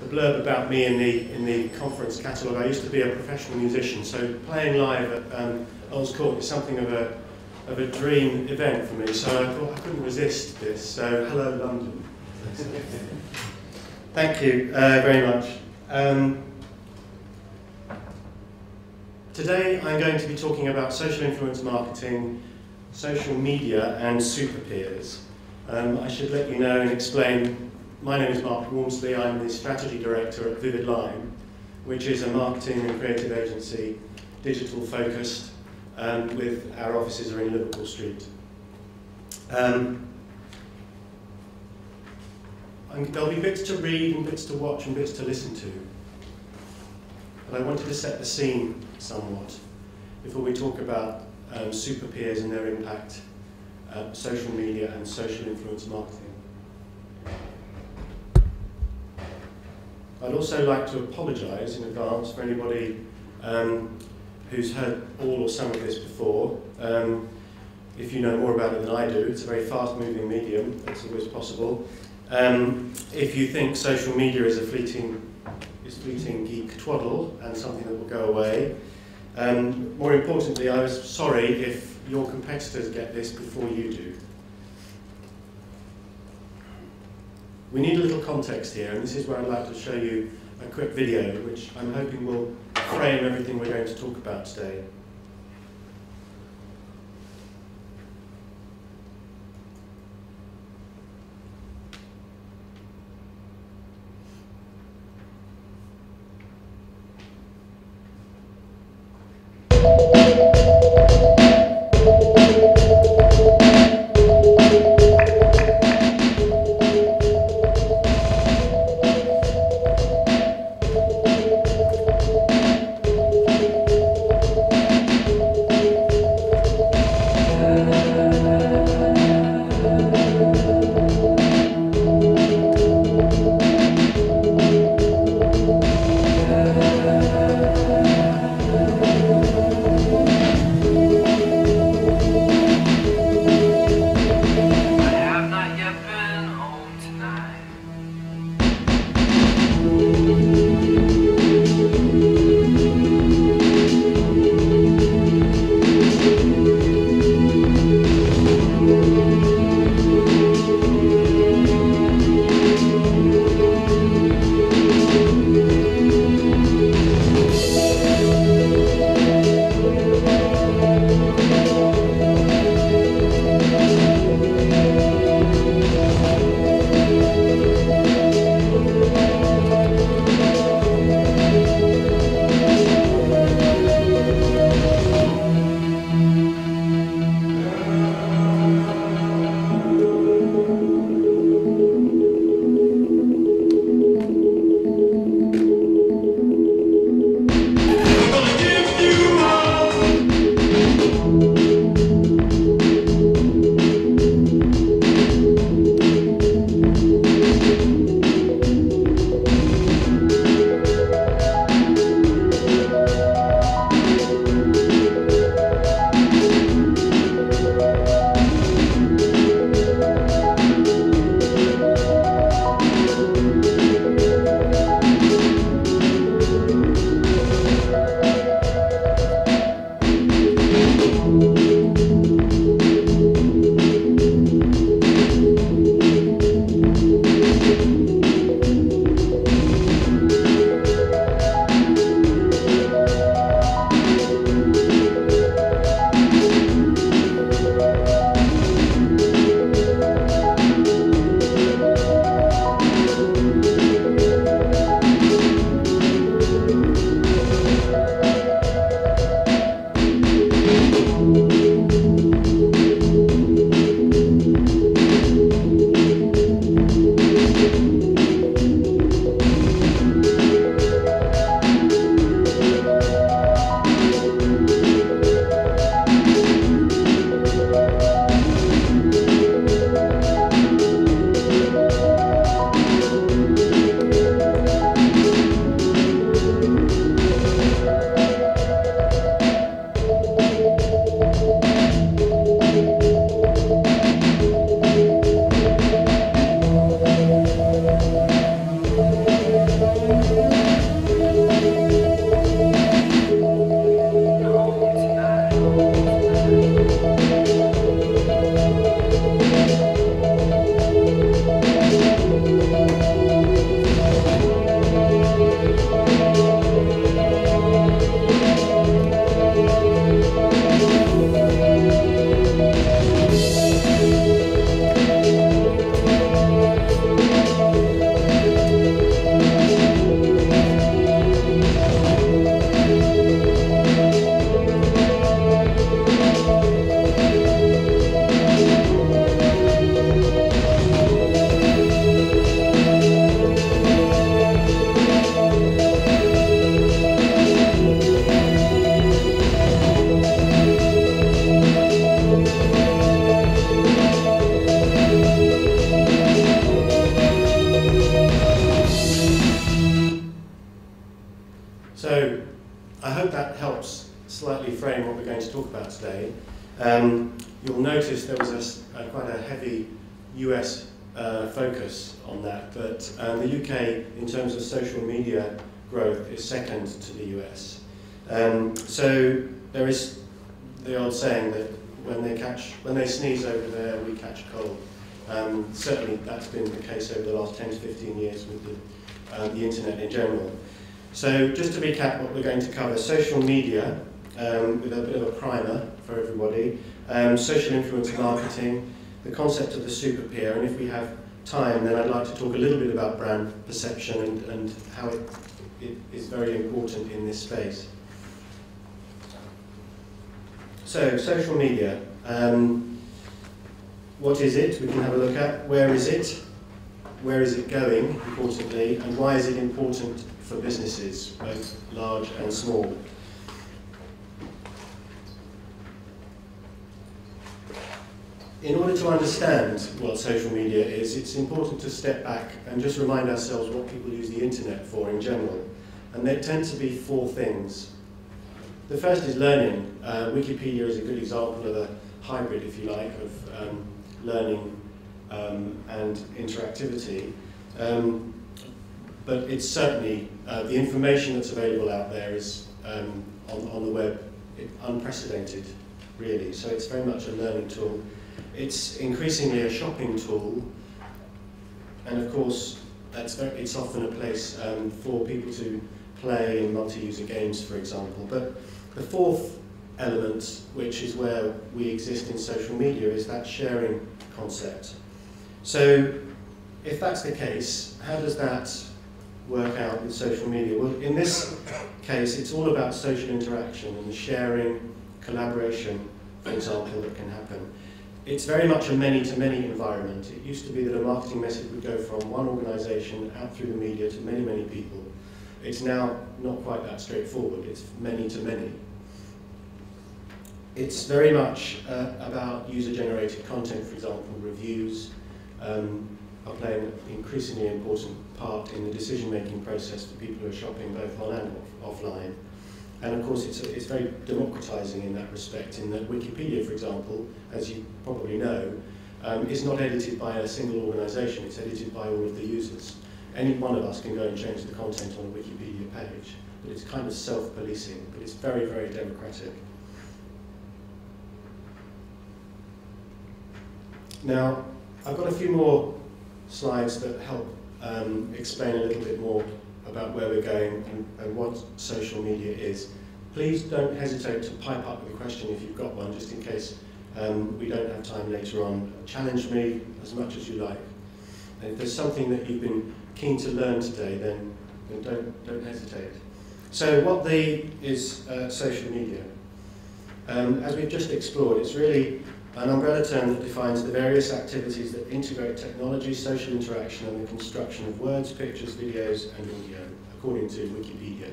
The blurb about me in the conference catalogue. I used to be a professional musician, so playing live at Earls Court is something of a dream event for me. So I thought I couldn't resist this. So hello, London. Thank you very much. Today I'm going to be talking about social influence marketing, social media, and super peers. I should let you know and explain. My name is Mark Walmsley. I'm the strategy director at Vivid Line, which is a marketing and creative agency, digital focused, with our offices are in Liverpool Street. There'll be bits to read and bits to watch and bits to listen to. But I wanted to set the scene somewhat before we talk about super peers and their impact, social media and social influence marketing. I'd also like to apologise in advance for anybody who's heard all or some of this before. If you know more about it than I do, it's a very fast-moving medium, that's always possible. If you think social media is a fleeting geek twaddle and something that will go away, more importantly, I was sorry if your competitors get this before you do. We need a little context here, and this is where I'd like to show you a quick video, which I'm hoping will frame everything we're going to talk about today. frame what we're going to talk about today, you'll notice there was quite a heavy US focus on that, but the UK, in terms of social media growth, is second to the US. So there is the old saying that when they sneeze over there, we catch a cold. Certainly that's been the case over the last 10 to 15 years with the internet in general. So just to recap what we're going to cover: social media, with a bit of a primer for everybody, social influence marketing, the concept of the super peer, and if we have time then I'd like to talk a little bit about brand perception and how it is very important in this space. So, social media. What is it? We can have a look at. Where is it? Where is it going, importantly, and why is it important for businesses, both large and small? In order to understand what social media is, it's important to step back and just remind ourselves what people use the internet for in general. And they tend to be four things. The first is learning. Wikipedia is a good example of a hybrid, if you like, of learning and interactivity. But it's certainly, the information that's available out there is, on the web, unprecedented, really. So it's very much a learning tool. It's increasingly a shopping tool, and of course, it's often a place for people to play in multi-user games, for example. But the fourth element, which is where we exist in social media, is that sharing concept. So if that's the case, how does that work out with social media? Well, in this case, it's all about social interaction and the sharing, collaboration, for example, that can happen. It's very much a many-to-many environment. It used to be that a marketing message would go from one organisation out through the media to many, many people. It's now not quite that straightforward. It's many-to-many. It's very much about user-generated content, for example. Reviews are playing an increasingly important part in the decision-making process for people who are shopping both on and offline. And of course, it's very democratizing in that respect, in that Wikipedia, for example, as you probably know, is not edited by a single organization. It's edited by all of the users. Any one of us can go and change the content on a Wikipedia page, but it's kind of self-policing, but it's very, very democratic. Now, I've got a few more slides that help explain a little bit more about where we're going and what social media is. Please don't hesitate to pipe up with a question if you've got one, just in case we don't have time later on. Challenge me as much as you like. And if there's something that you've been keen to learn today, then don't hesitate. So what is social media? As we've just explored, it's really an umbrella term that defines the various activities that integrate technology, social interaction, and the construction of words, pictures, videos, and audio, according to Wikipedia.